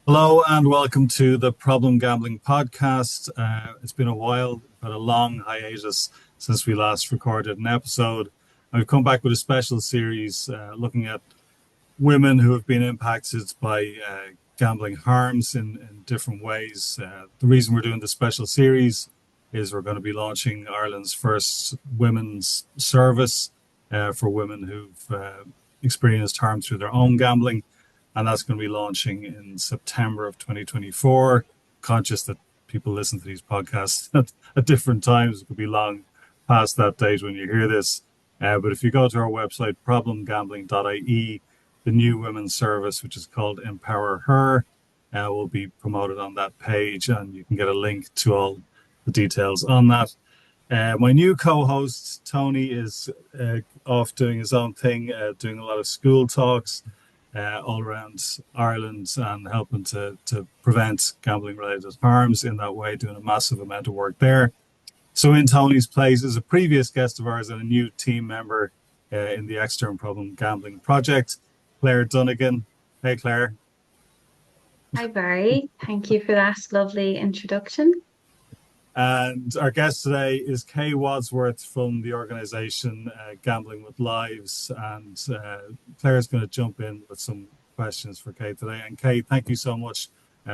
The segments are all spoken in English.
Hello and welcome to the Problem Gambling podcast. It's been a while, but a long hiatus since we last recorded an episode. And we've come back with a special series looking at women who have been impacted by gambling harms in different ways. The reason we're doing this special series is we're going to be launching Ireland's first women's service for women who've experienced harm through their own gambling. And that's going to be launching in September of 2024. Conscious that people listen to these podcasts at different times. It could be long past that date when you hear this. But if you go to our website, problemgambling.ie, the new women's service, which is called EmpowerHer, will be promoted on that page, and you can get a link to all the details on that. My new co-host, Tony, is off doing his own thing, doing a lot of school talks all around Ireland and helping to prevent gambling-related harms in that way, doing a massive amount of work there. So in Tony's place is a previous guest of ours and a new team member in the Extern Problem Gambling project, Claire Donegan. Hey, Claire. Hi, Barry. Thank you for that lovely introduction. And our guest today is Kay Wadsworth from the organisation Gambling with Lives. And Claire's going to jump in with some questions for Kay today. And Kay, thank you so much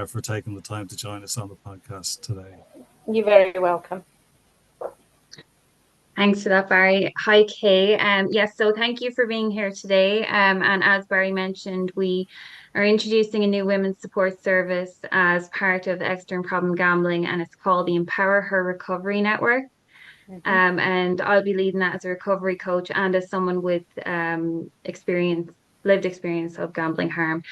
for taking the time to join us on the podcast today. You're very welcome. Thanks for that, Barry. Hi, Kay. Yes, so thank you for being here today. And as Barry mentioned, we are introducing a new women's support service as part of Extern Problem Gambling, and it's called the EmpowerHer Recovery Network. And I'll be leading that as a recovery coach and as someone with lived experience of gambling harm.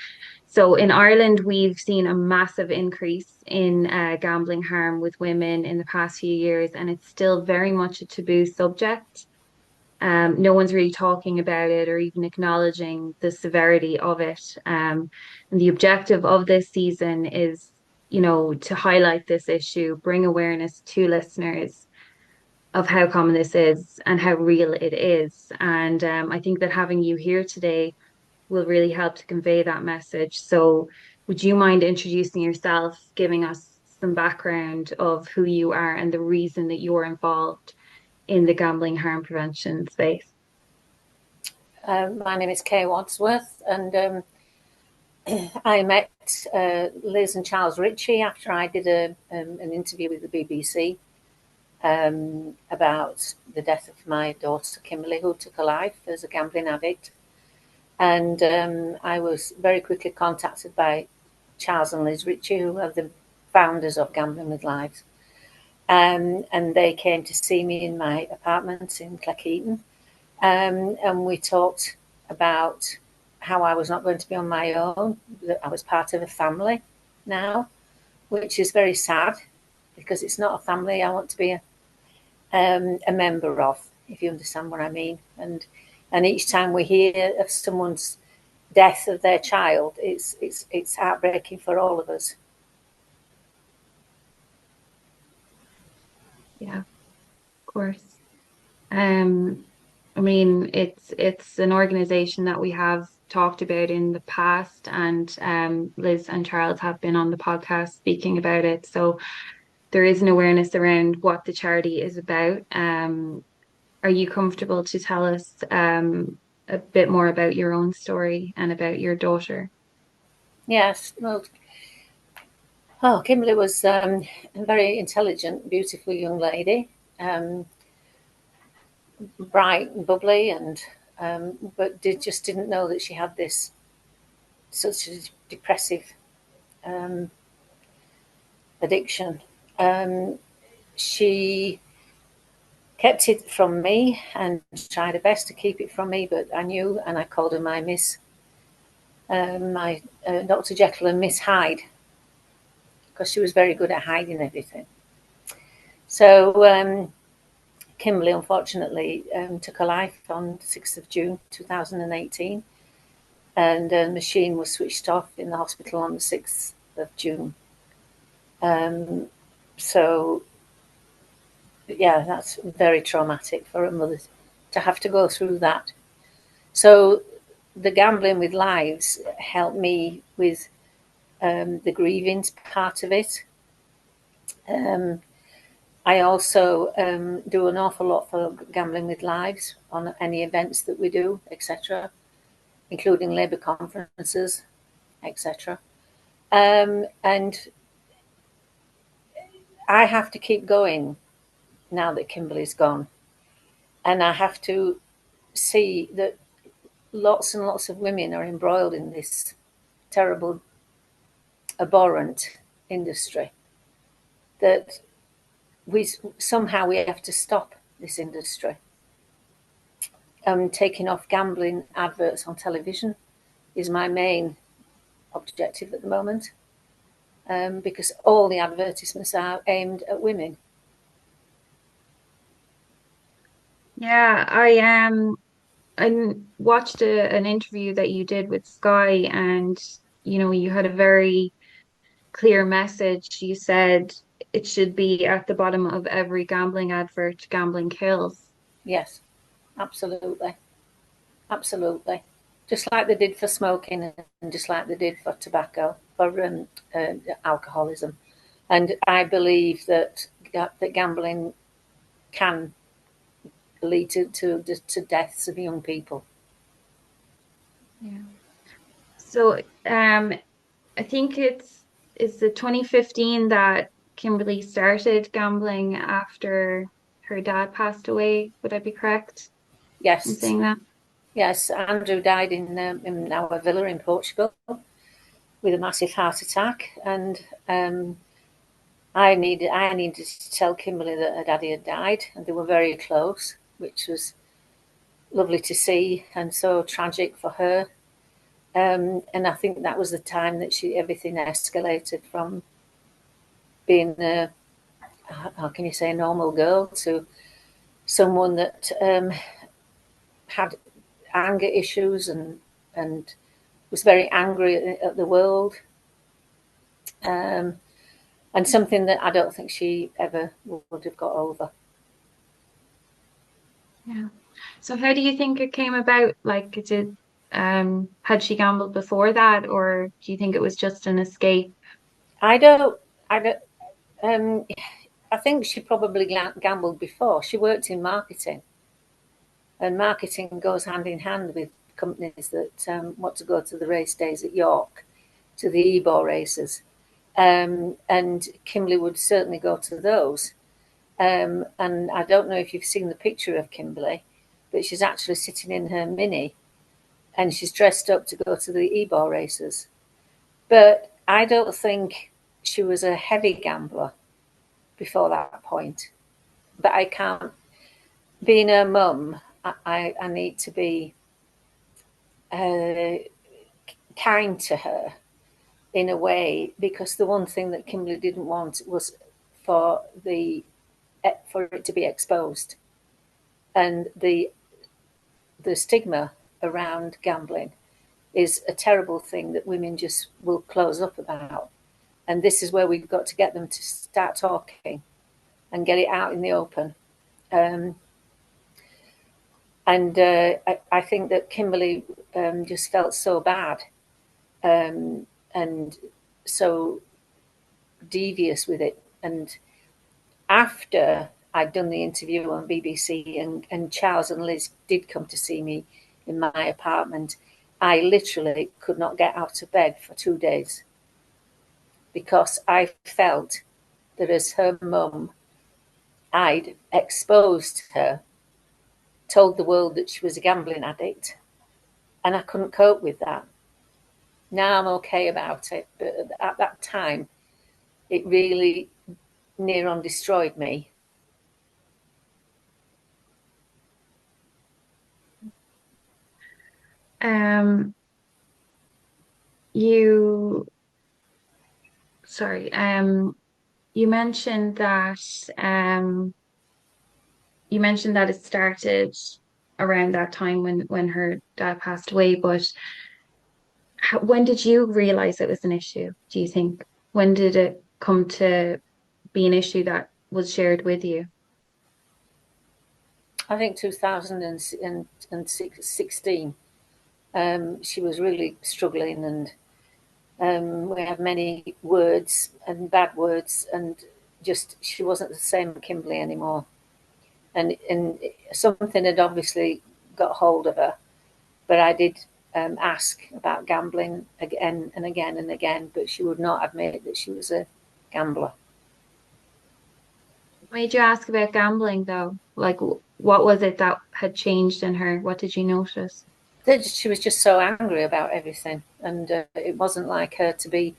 So in Ireland, we've seen a massive increase in gambling harm with women in the past few years, and it's still very much a taboo subject. No one's really talking about it or even acknowledging the severity of it. And the objective of this season is, to highlight this issue, bring awareness to listeners of how common this is and how real it is. And I think that having you here today will really help to convey that message. So would you mind introducing yourself, giving us some background of who you are and the reason that you're involved in the gambling harm prevention space? My name is Kay Wadsworth, and I met Liz and Charles Ritchie after I did an interview with the BBC about the death of my daughter Kimberly, who took her life as a gambling addict. And I was very quickly contacted by Charles and Liz Ritchie, who are the founders of Gambling with Lives. And they came to see me in my apartment in Cleckheaton. And we talked about how I was not going to be on my own, that I was part of a family now, which is very sad because it's not a family I want to be a member of, if you understand what I mean. And each time we hear of someone's death of their child, it's heartbreaking for all of us. Yeah, of course. I mean, it's an organization that we have talked about in the past, and Liz and Charles have been on the podcast speaking about it. So there is an awareness around what the charity is about. Are you comfortable to tell us a bit more about your own story and about your daughter? Yes. Well, Kimberly was a very intelligent, beautiful young lady, bright and bubbly, and but just didn't know that she had this such a depressive addiction. She kept it from me and tried her best to keep it from me, but I knew, and I called her my Miss, my Dr. Jekyll and Miss Hyde, because she was very good at hiding everything. So Kimberly, unfortunately, took her life on the 6th of June 2018, and the machine was switched off in the hospital on the 6th of June. So yeah, that's very traumatic for a mother to have to go through that. So the Gambling with Lives helped me with the grieving part of it. I also do an awful lot for Gambling with Lives on any events that we do, etc., including Labour conferences, etc. And I have to keep going now that Kimberly's gone. And I have to see that lots and lots of women are embroiled in this terrible, abhorrent industry, that we have to stop this industry. Taking off gambling adverts on television is my main objective at the moment, because all the advertisements are aimed at women. Yeah, I watched an interview that you did with Sky, and you had a very clear message. You said it should be at the bottom of every gambling advert, gambling kills. Yes, absolutely. Absolutely. Just like they did for smoking and just like they did for tobacco, for alcoholism. And I believe that gambling can lead to deaths of young people. Yeah. So, I think it's the 2015 that Kimberly started gambling after her dad passed away. Would I be correct in Yes, saying that? yes. Andrew died in our villa in Portugal with a massive heart attack, and I needed to tell Kimberly that her daddy had died, and they were very close, which was lovely to see and so tragic for her. And I think that was the time that everything escalated from being how can you say, a normal girl to someone that had anger issues and was very angry at the world, and something that I don't think she ever would have got over. Yeah. So how do you think it came about? Like, had she gambled before that, or do you think it was just an escape? I don't. I don't. Um, I think she probably gambled before. She worked in marketing, and marketing goes hand in hand with companies that want to go to the race days at York, to the Ebor races. And Kimberly would certainly go to those. And I don't know if you've seen the picture of Kimberly, but she's actually sitting in her Mini and she's dressed up to go to the Ebor races. But I don't think she was a heavy gambler before that point. But I can't, being her mum, I need to be kind to her in a way, because the one thing that Kimberly didn't want was for it to be exposed, and the stigma around gambling is a terrible thing that women just will close up about. And this is where we've got to get them to start talking and get it out in the open. And I think that Kimberly just felt so bad and so devious with it. And after I'd done the interview on BBC and Charles and Liz did come to see me in my apartment, I literally could not get out of bed for 2 days, because I felt that as her mum, I'd exposed her, told the world that she was a gambling addict, and I couldn't cope with that. Now I'm okay about it, but at that time, it really near on destroyed me. Um, you, sorry, you mentioned that, um, you mentioned that it started around that time when her dad passed away, but when did you realize it was an issue, do you think? When did it come to be an issue that was shared with you? I think 2016, she was really struggling, We had many words and bad words, and just she wasn't the same Kimberly anymore. And something had obviously got hold of her. But I did ask about gambling again and again and again, but she would not admit that she was a gambler. Made you ask about gambling though? Like, what was it that had changed in her? What did you notice? She was just so angry about everything, and it wasn't like her to be.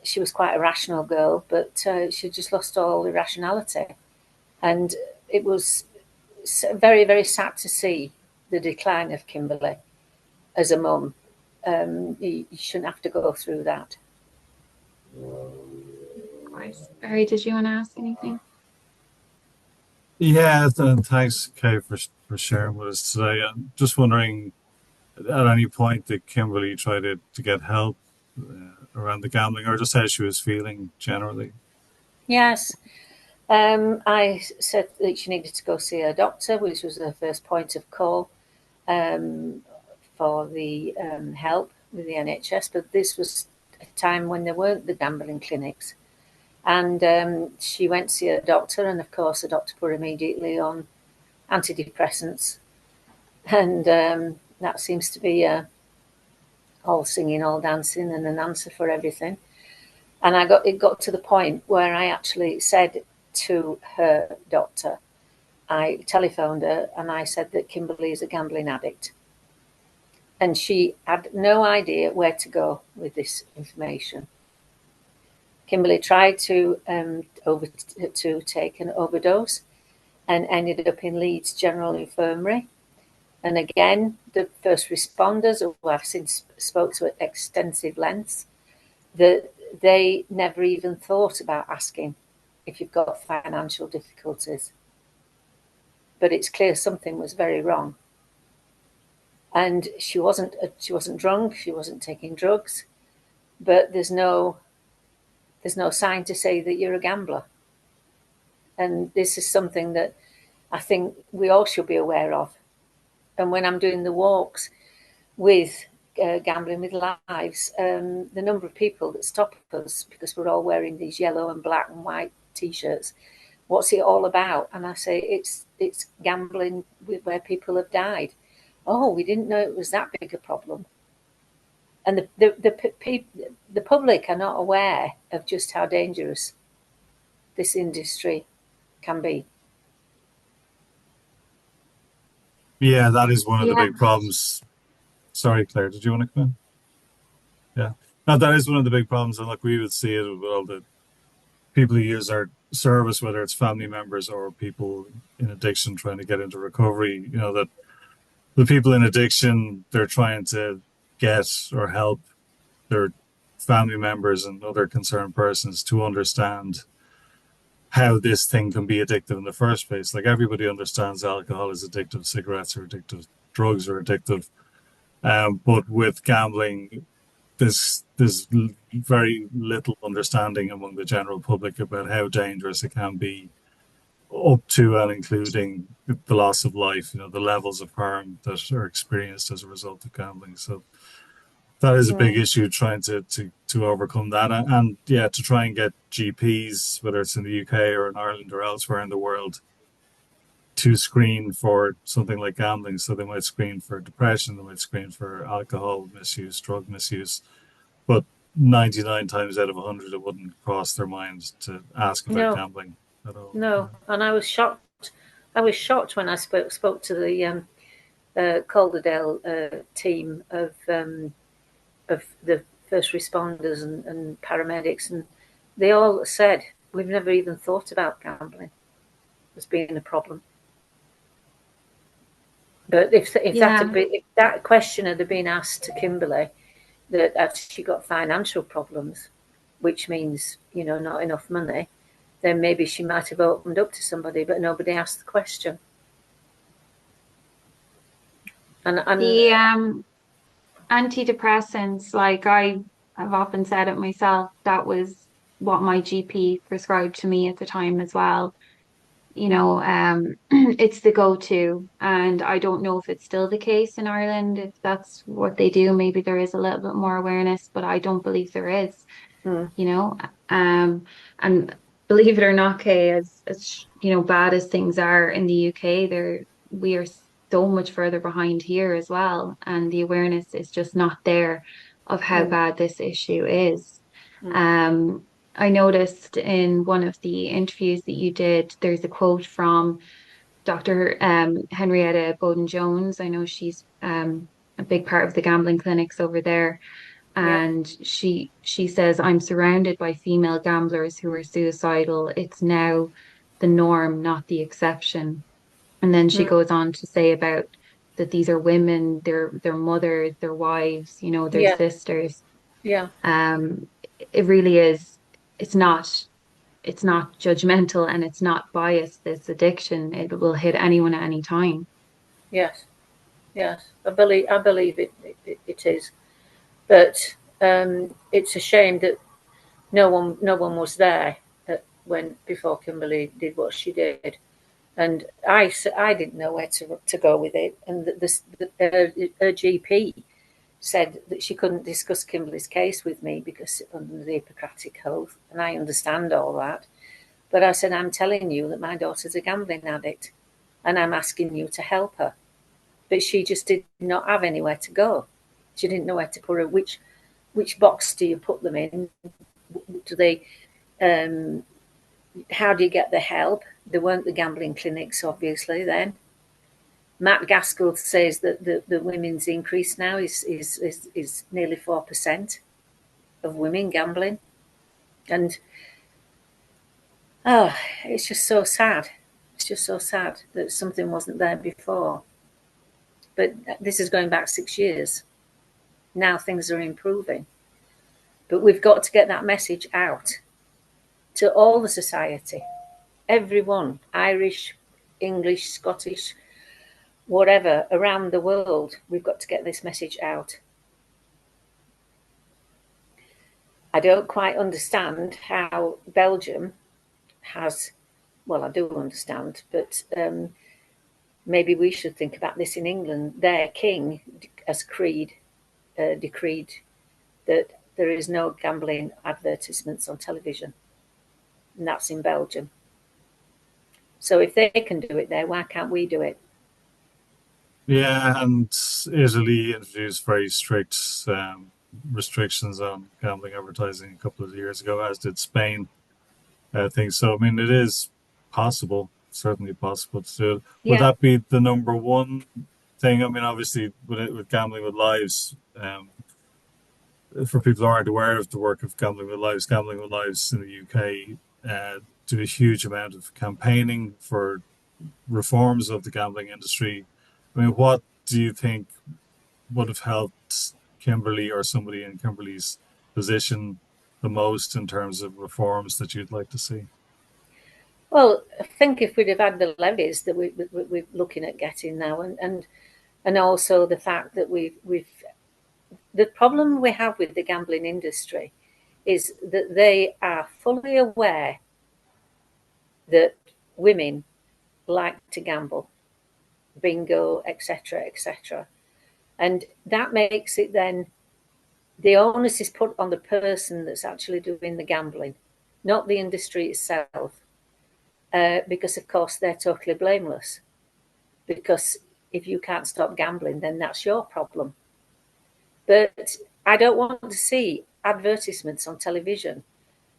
She was quite a rational girl, but she just lost all irrationality, and it was very, very sad to see the decline of Kimberly as a mum. You shouldn't have to go through that. Of course. Barry, did you want to ask anything? Yeah, thanks, Kay, for sharing with us today. I'm just wondering, at any point did Kimberly try to get help around the gambling, or just how she was feeling generally? Yes. I said that she needed to go see her doctor, which was her first point of call for the help with the NHS. But this was a time when there weren't the gambling clinics. And she went to see her doctor, and of course the doctor put her immediately on antidepressants. And that seems to be all singing, all dancing, and an answer for everything. And it got to the point where I actually said to her doctor, I telephoned her and I said that Kimberly is a gambling addict. And she had no idea where to go with this information. Kimberly tried to take an overdose and ended up in Leeds General Infirmary. And again, the first responders, who I've since spoke to at extensive lengths, that they never even thought about asking if you've got financial difficulties. But it's clear something was very wrong. And she wasn't drunk, she wasn't taking drugs, but there's no sign to say that you're a gambler. And this is something that I think we all should be aware of. And when I'm doing the walks with Gambling with Lives, the number of people that stop us because we're all wearing these yellow and black and white T-shirts, what's it all about? And I say it's gambling where people have died. Oh, we didn't know it was that big a problem. And the public are not aware of just how dangerous this industry can be. Yeah, that is one of the big problems. Sorry, Claire, did you want to come in? Yeah. No, that is one of the big problems. And like we would see it with all the people who use our service, whether it's family members or people in addiction trying to get into recovery, that the people in addiction, they're trying to get or help their family members and other concerned persons to understand how this thing can be addictive in the first place. Like everybody understands alcohol is addictive, cigarettes are addictive, drugs are addictive. But with gambling, there's very little understanding among the general public about how dangerous it can be, up to and including the loss of life, the levels of harm that are experienced as a result of gambling. So that is a big issue, trying to overcome that. And yeah, to try and get GPs, whether it's in the UK or in Ireland or elsewhere in the world, to screen for something like gambling. So they might screen for depression, they might screen for alcohol misuse, drug misuse, but 99 times out of 100, it wouldn't cross their mind to ask about gambling at all. No, and I was shocked. I was shocked when I spoke to the Calderdale team of the first responders and paramedics, and they all said, we've never even thought about gambling as being a problem. But if that question had been asked to Kimberly, that she got financial problems, which means, not enough money, then maybe she might have opened up to somebody, but nobody asked the question. And the antidepressants, like I have often said it myself, that was what my GP prescribed to me at the time as well. it's the go-to. And I don't know if it's still the case in Ireland, if that's what they do. Maybe there is a little bit more awareness, but I don't believe there is, Mm. you know. And believe it or not, Kay, as bad as things are in the UK, we are so much further behind here as well. And the awareness is just not there of how Mm. bad this issue is. Mm. I noticed in one of the interviews that you did, there's a quote from Dr. Henrietta Bowden-Jones. I know she's a big part of the gambling clinics over there. Yeah. And she says, I'm surrounded by female gamblers who are suicidal. It's now the norm, not the exception. And then she Mm. goes on to say about that these are women, their mothers, their wives, their Yeah. sisters. Yeah. Um, it really is, it's not it's not judgmental and it's not biased, this addiction. It will hit anyone at any time. Yes. Yes. I believe it is. But it's a shame that no one was there when before Kimberly did what she did, and I didn't know where to go with it, and her GP said that she couldn't discuss Kimberly's case with me because under the Hippocratic Oath, and I understand all that. But I said, I'm telling you that my daughter's a gambling addict, and I'm asking you to help her. But she just did not have anywhere to go. She didn't know where to put her. Which box do you put them in? Do they? Um, how do you get the help? There weren't the gambling clinics, obviously. Then Matt Gaskell says that the women's increase now is nearly 4% of women gambling, and oh, it's just so sad. It's just so sad that something wasn't there before. But this is going back 6 years. Now things are improving. But we've got to get that message out to all the society, everyone, Irish, English, Scottish, whatever, around the world. We've got to get this message out. I don't quite understand how Belgium has, well, I do understand, but maybe we should think about this in England. Their king has decreed that there is no gambling advertisements on television, and that's in Belgium. So if they can do it there, why can't we do it? Yeah, and Italy introduced very strict restrictions on gambling advertising a couple of years ago, as did Spain. I think so. I mean, it is possible, certainly possible to do it. Would Yeah, that be the number one thing? I mean, obviously, with gambling with lives, for people who aren't aware of the work of Gambling with Lives in the UK do a huge amount of campaigning for reforms of the gambling industry. I mean, what do you think would have helped Kimberly or somebody in Kimberly's position the most in terms of reforms that you'd like to see? well, I think if we'd have had the levies that we're looking at getting now, and also the fact that we've the problem we have with the gambling industry is that they are fully aware that women like to gamble, bingo, etc., etc., and that makes it then the onus is put on the person that's actually doing the gambling, not the industry itself, because of course they're totally blameless. Because if you can't stop gambling, then that's your problem. But I don't want to see advertisements on television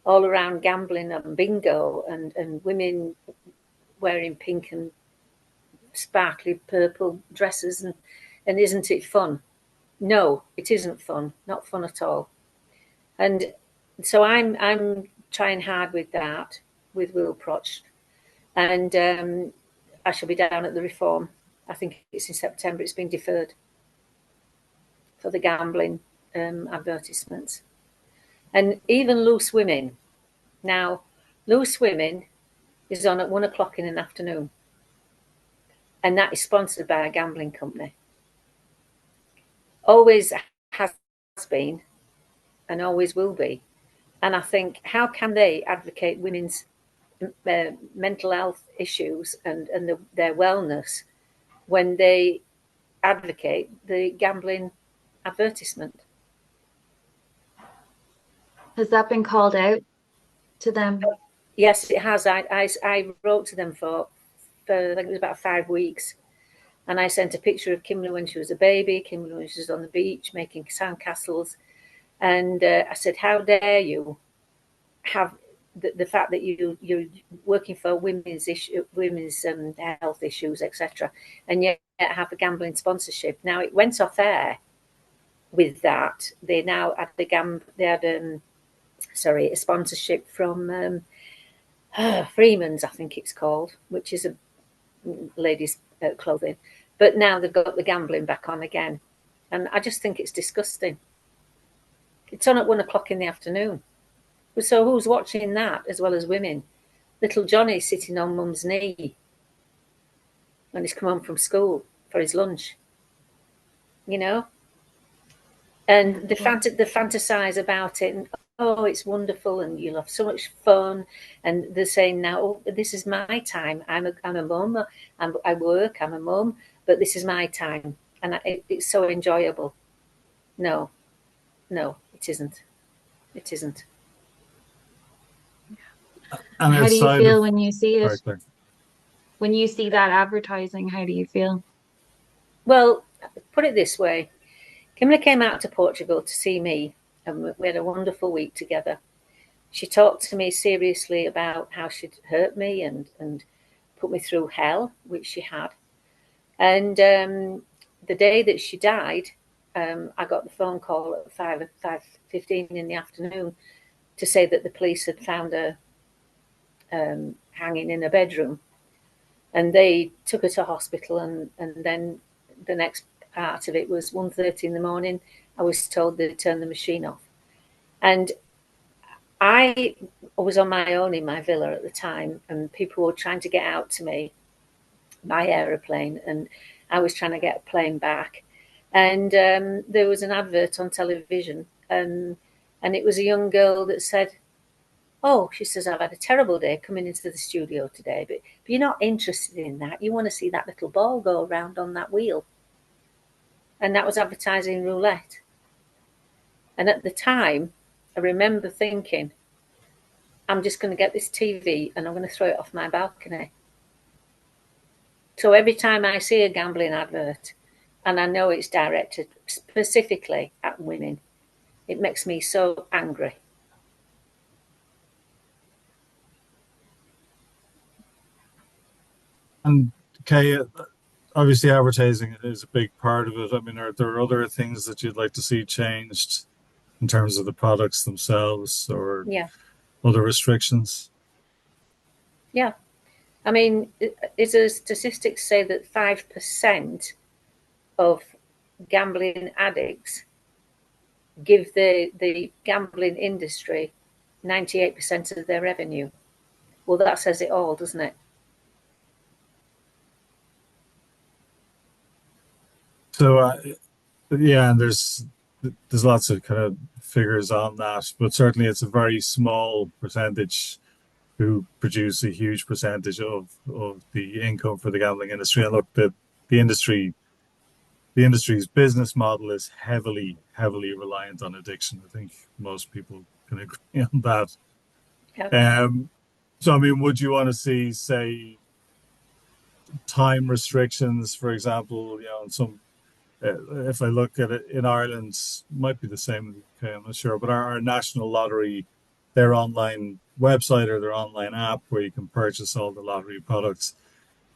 all around gambling and bingo and women wearing pink and sparkly purple dresses and isn't it fun? No, it isn't fun. Not fun at all. And so I'm trying hard with that with Will Proch, and I shall be down at the reform. I think it's in September. It's been deferred for the gambling advertisements, and even loose women. Now, loose women is on at 1 o'clock in the afternoon, and that is sponsored by a gambling company. Always has been, and always will be. And I think, how can they advocate women's mental health issues and their wellness when they advocate the gambling advertisement. Has that been called out to them? Yes, it has. I wrote to them for I think it was about 5 weeks. And I sent a picture of Kimberly when she was a baby, Kimberly when she was on the beach making sandcastles. And I said, how dare you have the fact that you're working for women's health issues, etc., and yet have a gambling sponsorship. Now it went off air with that. They now had a sponsorship from Freeman's, I think it's called, which is a ladies' clothing. But now they've got the gambling back on again, and I just think it's disgusting. It's on at 1 o'clock in the afternoon. So who's watching that as well as women? Little Johnny sitting on mum's knee when he's come home from school for his lunch, you know? And they fantasize about it, and oh, it's wonderful, and you'll have so much fun. And they're saying now, oh, this is my time. I'm a mum. I work. I'm a mum, but this is my time, and it's so enjoyable. No, it isn't. It isn't. And how do you feel when you see it? Right, when you see that advertising, how do you feel? Well, put it this way. Kimberly came out to Portugal to see me, and we had a wonderful week together. She talked to me seriously about how she'd hurt me and put me through hell, which she had. And the day that she died, I got the phone call at 5:15 in the afternoon to say that the police had found her hanging in a bedroom, and they took her to hospital. And then the next part of it was 1:30 in the morning. I was told they'd turn the machine off, and I was on my own in my villa at the time, and people were trying to get out to me, my aeroplane, and I was trying to get a plane back. And there was an advert on television, and it was a young girl that said, oh, she says, I've had a terrible day coming into the studio today, but you're not interested in that. You want to see that little ball go around on that wheel. And that was advertising roulette. And at the time, I remember thinking, I'm just going to get this TV and I'm going to throw it off my balcony. So every time I see a gambling advert, and I know it's directed specifically at women, it makes me so angry. And Kay, obviously advertising is a big part of it. I mean, are there other things that you'd like to see changed in terms of the products themselves, or other restrictions? Yeah. I mean, statistics say that 5% of gambling addicts give the gambling industry 98% of their revenue. Well, that says it all, doesn't it? So, yeah, and there's lots of kind of figures on that, but certainly it's a very small percentage who produce a huge percentage of the income for the gambling industry. And look, the industry's business model is heavily reliant on addiction. I think most people can agree on that. Yeah. So, I mean, would you want to see, say, time restrictions, for example, on some, if I look at it in Ireland, might be the same in the UK, I'm not sure, but our national lottery, their online website or their online app where you can purchase all the lottery products,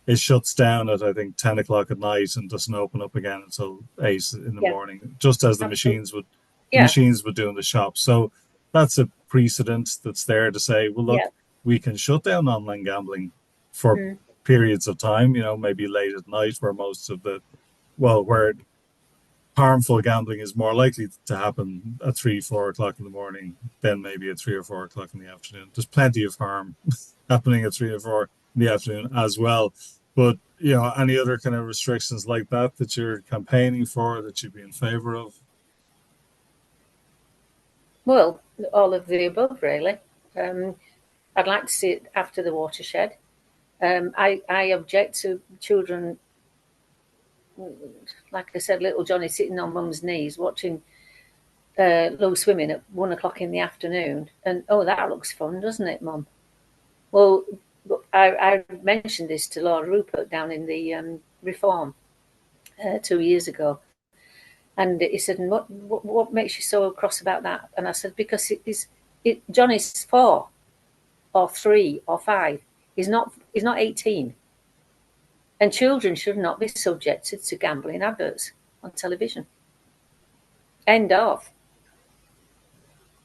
it shuts down at, I think, 10 o'clock at night and doesn't open up again until 8 in the morning, just as the machines would do in the shop. So that's a precedent that's there to say, well, look, we can shut down online gambling for periods of time, maybe late at night, where where harmful gambling is more likely to happen at 3-4 o'clock in the morning than maybe at 3 or 4 o'clock in the afternoon. There's plenty of harm happening at 3 or 4 in the afternoon as well. But, any other kind of restrictions like that you're campaigning for, that you'd be in favor of? Well, all of the above, really. I'd like to see it after the watershed. I object to children, like I said, little Johnny sitting on mum's knees watching low swimming at 1 o'clock in the afternoon. And, oh, that looks fun, doesn't it, Mum? Well, I mentioned this to Laura Rupert down in the Reform 2 years ago. And he said, what makes you so cross about that? And I said, because Johnny's 4 or 3 or 5. He's not 18. And children should not be subjected to gambling adverts on television. End of.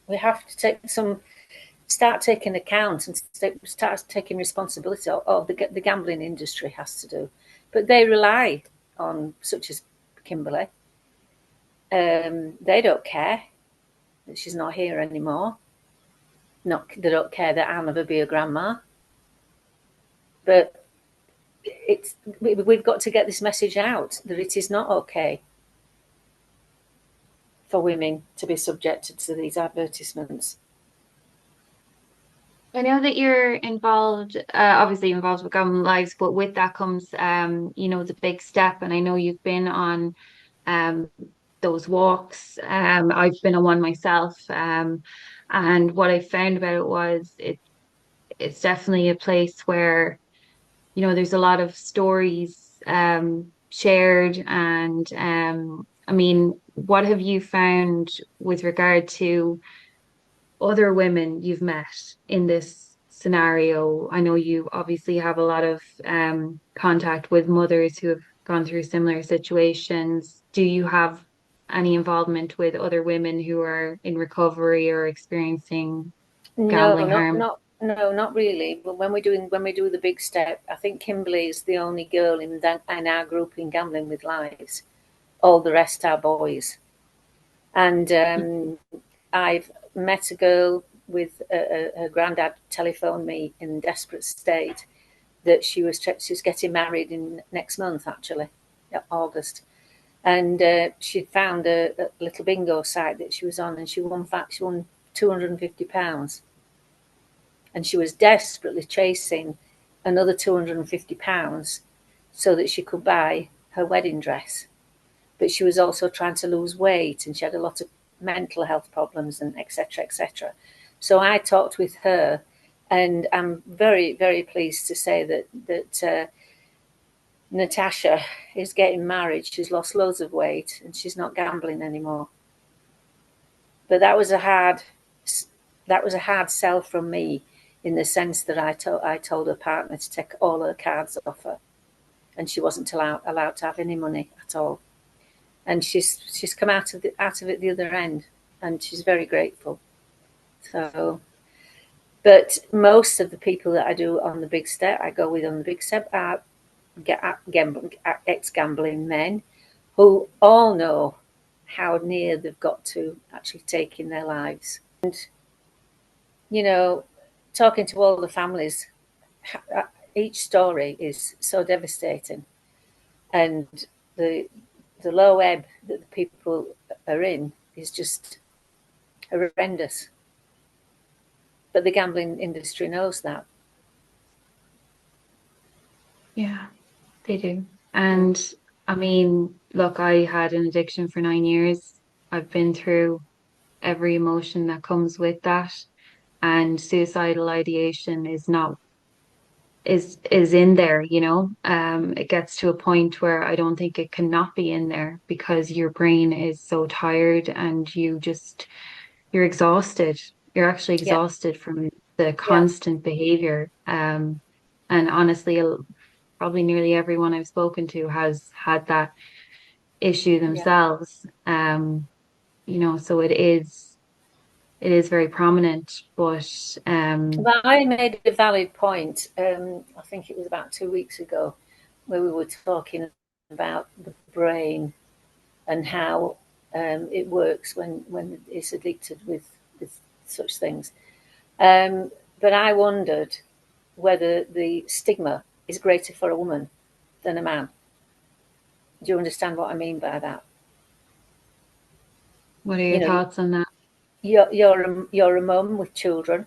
We have to start taking account and start taking responsibility. Or the gambling industry has to do. But they rely on such as Kimberly. They don't care that she's not here anymore. They don't care that I'll never be a grandma. But we've got to get this message out that it is not okay for women to be subjected to these advertisements. I know that you're involved, obviously involved with Gambling Lives, but with that comes, the big step. And I know you've been on those walks. I've been on one myself. And what I found about it was it's definitely a place where, there's a lot of stories shared. And I mean, what have you found with regard to other women you've met in this scenario? I know you obviously have a lot of contact with mothers who have gone through similar situations. Do you have any involvement with other women who are in recovery or experiencing gambling harm? No, not really. But when we do the big step, I think Kimberly is the only girl in our group in Gambling with Lives. All the rest are boys. And I've met a girl with her granddad telephoned me in desperate state that she's getting married in next month, actually, August. And she'd found a little bingo site that she was on, and she won £250. And she was desperately chasing another £250 so that she could buy her wedding dress. But she was also trying to lose weight, and she had a lot of mental health problems, and etc., etc. So I talked with her, and I'm very, very pleased to say that Natasha is getting married. She's lost loads of weight, and she's not gambling anymore. But that was a hard sell from me, in the sense that I told her partner to take all her cards off her, and she wasn't allowed to have any money at all. And she's come out of it the other end, and she's very grateful. So, but most of the people that I do on the big step, I go with on the big step, are ex-gambling men who all know how near they've got to actually taking their lives. And, talking to all the families, each story is so devastating. And the low ebb that the people are in is just horrendous. But the gambling industry knows that. Yeah, they do. And I mean, look, I had an addiction for 9 years. I've been through every emotion that comes with that. And suicidal ideation is not is in there, it gets to a point where I don't think it cannot be in there, because your brain is so tired, and you're exhausted. You're actually exhausted from the constant behavior. And honestly, probably nearly everyone I've spoken to has had that issue themselves. So it is very prominent, but I made a valid point. I think it was about 2 weeks ago, where we were talking about the brain and how it works when it's addicted with such things. But I wondered whether the stigma is greater for a woman than a man. Do you understand what I mean by that? What are your thoughts on that? You're a mum with children,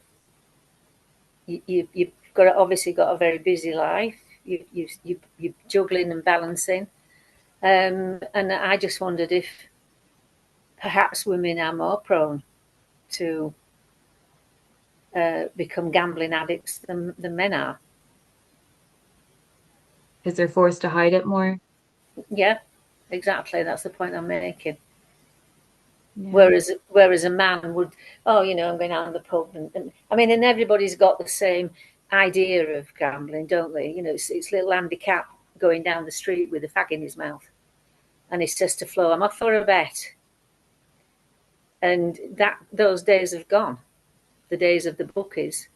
you've obviously got a very busy life. You're juggling and balancing. And I just wondered if perhaps women are more prone to become gambling addicts than men are. Because they're forced to hide it more. Yeah, exactly. That's the point I'm making. Yeah. Whereas a man would, oh, I'm going out in the pub, and I mean, and everybody's got the same idea of gambling, don't they? It's little Andy Cap going down the street with a fag in his mouth, and he says to Flo, "I'm off for a bet," and those days have gone. The days of the bookies,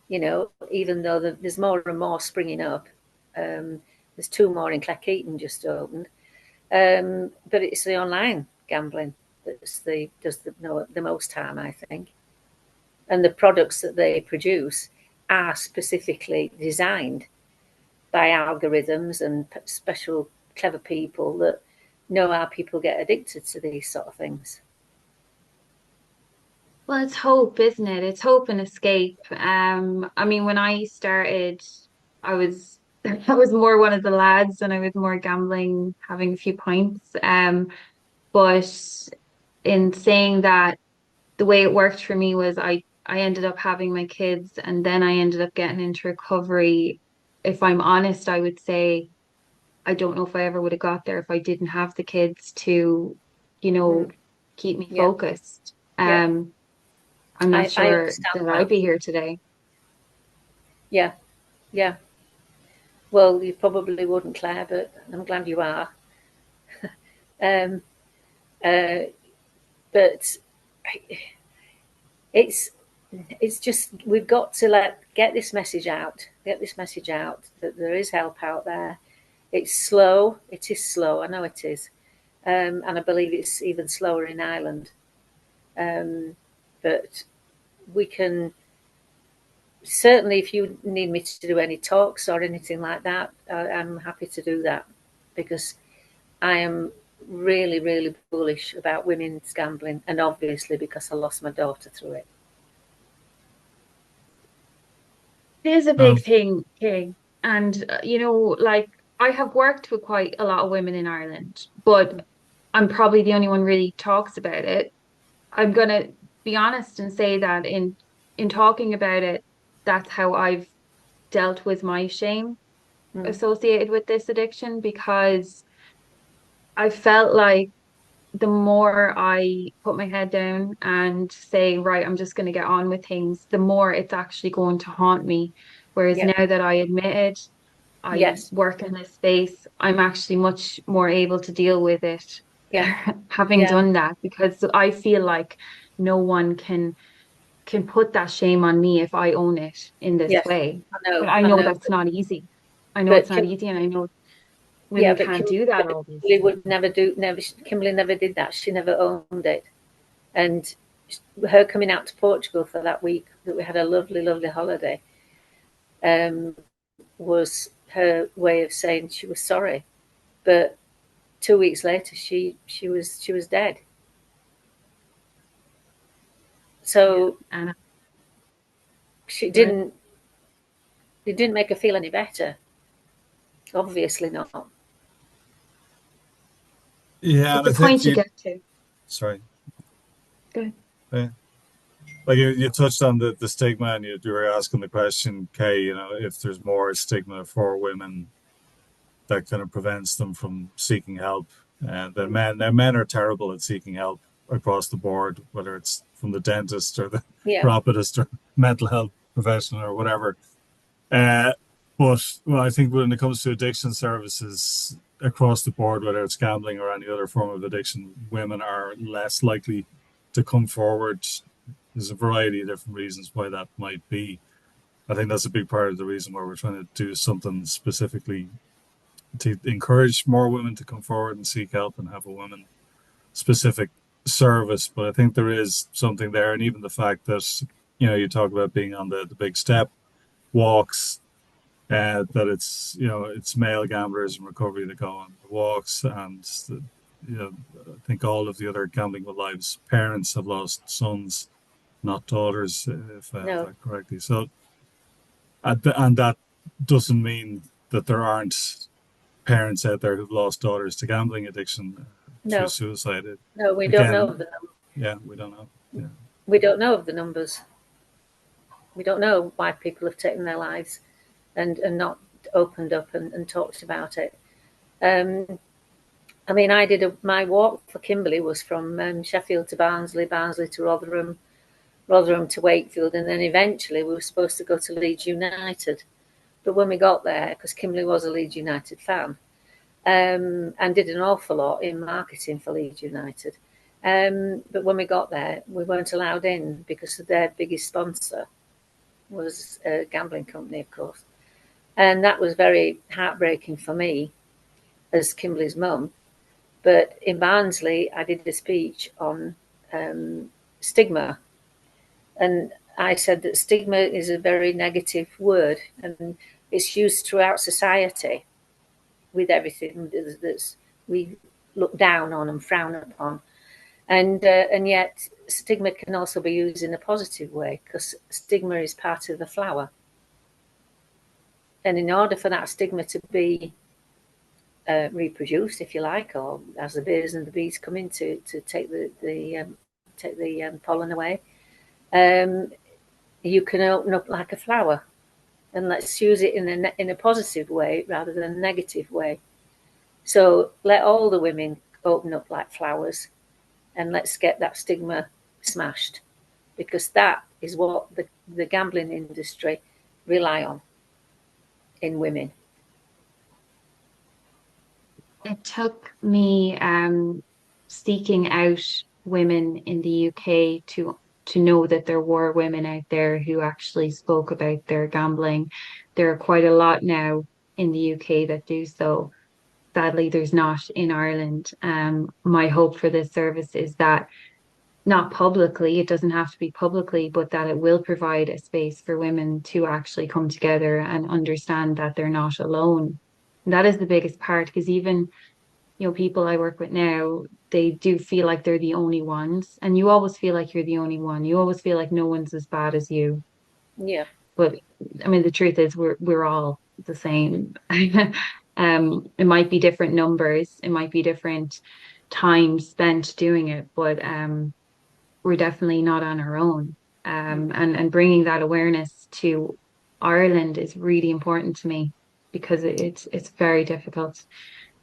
even though there's more and more springing up. There's 2 more in Cleckheaton just opened, but it's the online gambling that does the most harm, I think. And the products that they produce are specifically designed by algorithms and special clever people that know how people get addicted to these sort of things. Well, it's hope, isn't it? It's hope and escape. I mean, when I started, I was I was more one of the lads, and I was more gambling, having a few pints. But in saying that, the way it worked for me was I ended up having my kids, and then I ended up getting into recovery. If I'm honest, I would say I don't know if I ever would have got there if I didn't have the kids to, you know, keep me Yeah, focused. yeah. I'm not I sure understand that I'd that. be here today. Yeah, yeah. Well, you probably wouldn't, Claire, but I'm glad you are. Um, uh, but it's it's just we've got to get this message out. Get this message out that there is help out there. It's slow. It is slow. I know it is, and I believe it's even slower in Ireland. But we can certainly, if you need me to do any talks or anything like that, I'm happy to do that, because I am really, really bullish about women's gambling, and obviously because I lost my daughter through it. It is a Um, big thing, Kay. And, like I have worked with quite a lot of women in Ireland, but I'm probably the only one really talks about it. I'm gonna be honest and say that in talking about it, that's how I've dealt with my shame Mm. associated with this addiction, because I felt like the more I put my head down and say, right, I'm just going to get on with things, the more it's actually going to haunt me. Whereas Yeah. now that I admitted I Yes. work in this space, I'm actually much more able to deal with it Yeah. having Yeah. done that, because I feel like no one can put that shame on me if I own it in this Yes. way. I But know. I I know know. that's not easy. I know it's But not easy, and I know yeah, women but can't do that always. Kimberly would never do. Kimberly never did that. She never owned it. And her coming out to Portugal for that week that we had a lovely, lovely holiday, um, was her way of saying she was sorry. But 2 weeks later, she was dead. Yeah. So And she but didn't. It didn't make her feel any better. Obviously not. yeah, and it's a I think point you you. get to. Sorry. Good. Yeah. Like you touched on the stigma, and you were asking the question, Kay, if there's more stigma for women that kind of prevents them from seeking help. Than men. Now, men are terrible at seeking help across the board, whether it's from the dentist or the Yeah. chiropodist or mental health professional or whatever. Uh, but well, I think when it comes to addiction services across the board, whether it's gambling or any other form of addiction, women are less likely to come forward. There's a variety of different reasons why that might be. I think that's a big part of the reason why we're trying to do something specifically to encourage more women to come forward and seek help and have a women specific service. But I think there is something there, and even the fact that you talk about being on the big step walks, that it's male gamblers in recovery that go on the walks, and I think all of the other gambling with lives parents have lost sons, not daughters, if I have No. that correctly. So And that doesn't mean that there aren't parents out there who've lost daughters to gambling addiction through No, suicide. no, we don't know Again, of the numbers. yeah, we don't know. Yeah. We don't know of the numbers. We don't know why people have taken their lives and not opened up and talked about it. I mean, my walk for Kimberley was from Sheffield to Barnsley, Barnsley to Rotherham, Rotherham to Wakefield, and then eventually we were supposed to go to Leeds United. But when we got there, because Kimberley was a Leeds United fan, and did an awful lot in marketing for Leeds United. But when we got there, we weren't allowed in because their biggest sponsor was a gambling company, of course. And that was very heartbreaking for me as Kimberley's mum. But in Barnsley, I did a speech on stigma. And I said that stigma is a very negative word and it's used throughout society with everything that's we look down on and frown upon. And yet stigma can also be used in a positive way because stigma is part of the flower. And in order for that stigma to be reproduced, if you like, or as the bees and the bees come in to take the pollen away, you can open up like a flower. And let's use it in a positive way rather than a negative way. So let all the women open up like flowers and let's get that stigma smashed, because that is what the gambling industry rely on in women. It took me seeking out women in the UK to know that there were women out there who actually spoke about their gambling. There are quite a lot now in the UK that do so. Sadly, there's not in Ireland. My hope for this service is that not publicly, it doesn't have to be publicly, but that it will provide a space for women to actually come together and understand that they're not alone. And that is the biggest part, because even people I work with now, they do feel like they're the only ones. And you always feel like you're the only one. You always feel like no one's as bad as you. Yeah. But I mean, the truth is we're all the same. It might be different numbers, it might be different time spent doing it, but we're definitely not on our own. And bringing that awareness to Ireland is really important to me, because it's very difficult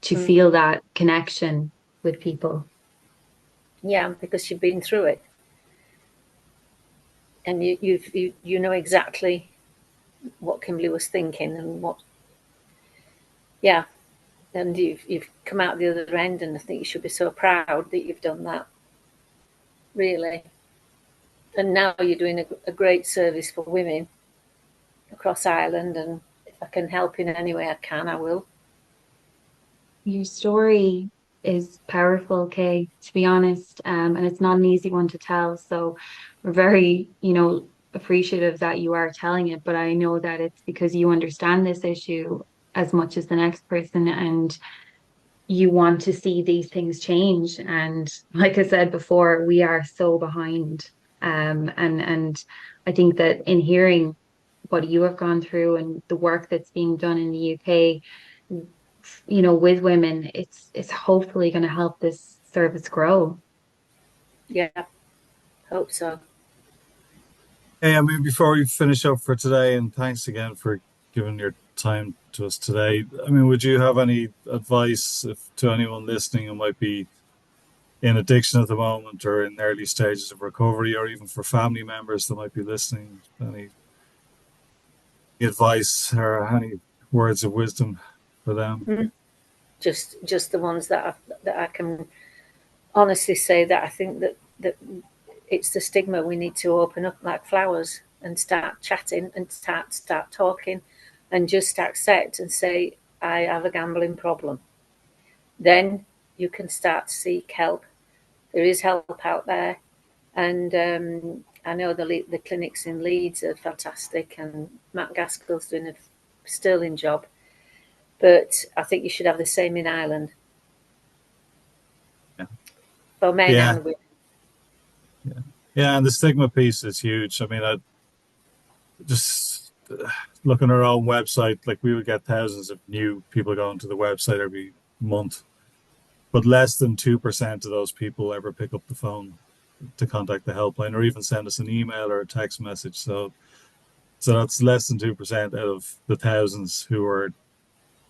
to feel that connection with people. Yeah, because you've been through it, and you know exactly what Kimberley was thinking and what. Yeah, and you've come out the other end, and I think you should be so proud that you've done that. Really, and now you're doing a great service for women across Ireland, and if I can help in any way I can, I will. Your story is powerful, Kay, to be honest, and it's not an easy one to tell. So we're very, appreciative that you are telling it, but I know that it's because you understand this issue as much as the next person, and you want to see these things change. And like I said before, we are so behind. And I think that in hearing what you have gone through and the work that's being done in the UK, with women, it's hopefully going to help this service grow. Yeah, hope so. Hey, I mean, before we finish up for today, and thanks again for giving your time to us today. I mean, would you have any advice to anyone listening who might be in addiction at the moment or in early stages of recovery, or even for family members that might be listening? Any advice or any words of wisdom for them? Mm. Just the ones that I can honestly say that I think that it's the stigma we need to open up like flowers and start chatting and start talking and just accept and say, I have a gambling problem. Then you can start to seek help. There is help out there. And I know the clinics in Leeds are fantastic, and Matt Gaskell's doing a sterling job. But I think you should have the same in Ireland. Yeah. For men and women. Yeah, and the stigma piece is huge. I mean, looking at our own website, like we would get thousands of new people going to the website every month, but less than 2% of those people ever pick up the phone to contact the helpline or even send us an email or a text message. So that's less than 2% out of the thousands who are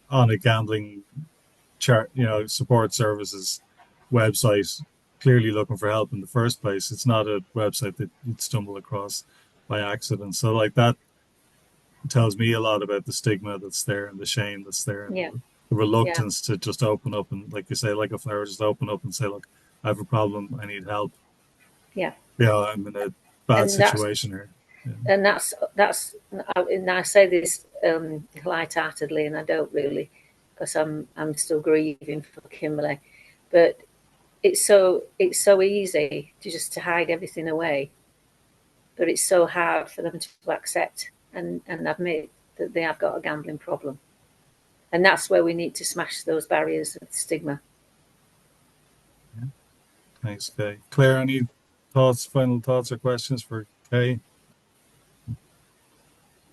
on a gambling support services website, clearly looking for help in the first place. It's not a website that you'd stumble across by accident. So like that tells me a lot about the stigma that's there and the shame that's there and Yeah. the reluctance to just open up and, like you say, like a flower, just open up and say, look, I have a problem, I need help. Yeah. Yeah, I'm in a bad situation here. Yeah. And and I say this lightheartedly, and I don't really, because I'm still grieving for Kimberly, but it's so easy to hide everything away, but it's so hard for them to accept and admit that they have got a gambling problem, and that's where we need to smash those barriers of stigma. Yeah. Thanks, Kay. Claire, any final thoughts or questions for Kay?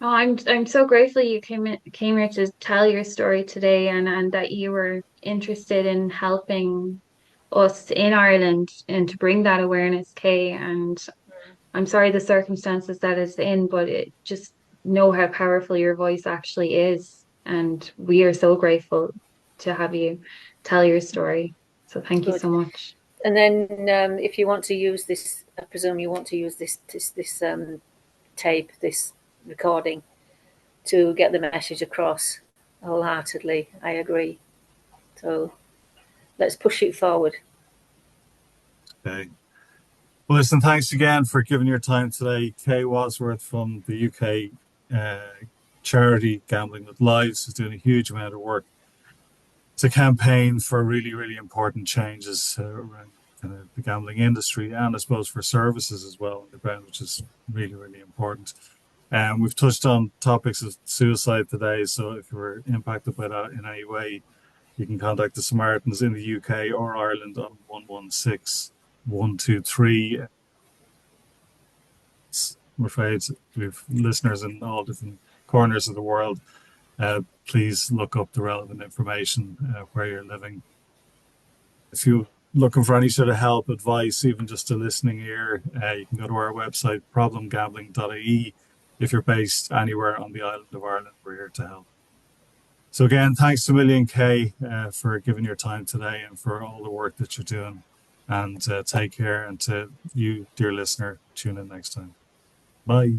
Oh, I'm so grateful you came here to tell your story today, and that you were interested in helping us in Ireland and to bring that awareness, Kay. And I'm sorry the circumstances that it's in, but just know how powerful your voice actually is. And we are so grateful to have you tell your story. So thank you Good. so much. And then if you want to use this, I presume you want to use this tape, this recording, to get the message across. Wholeheartedly, I agree. So let's push it forward. Okay. Well, listen, thanks again for giving your time today. Kay Wadsworth from the UK charity Gambling with Lives is doing a huge amount of work to campaign for really, really important changes around kind of the gambling industry and I suppose for services as well on the ground, which is really, really important. We've touched on topics of suicide today, so if you were impacted by that in any way, you can contact the Samaritans in the UK or Ireland on 116 123. I'm afraid we have listeners in all different corners of the world. Please look up the relevant information where you're living. If you're looking for any sort of help, advice, even just a listening ear, you can go to our website, problemgambling.ie. If you're based anywhere on the island of Ireland, we're here to help. So again, thanks a million, Kay, for giving your time today and for all the work that you're doing. And take care. And to you, dear listener, tune in next time. Bye.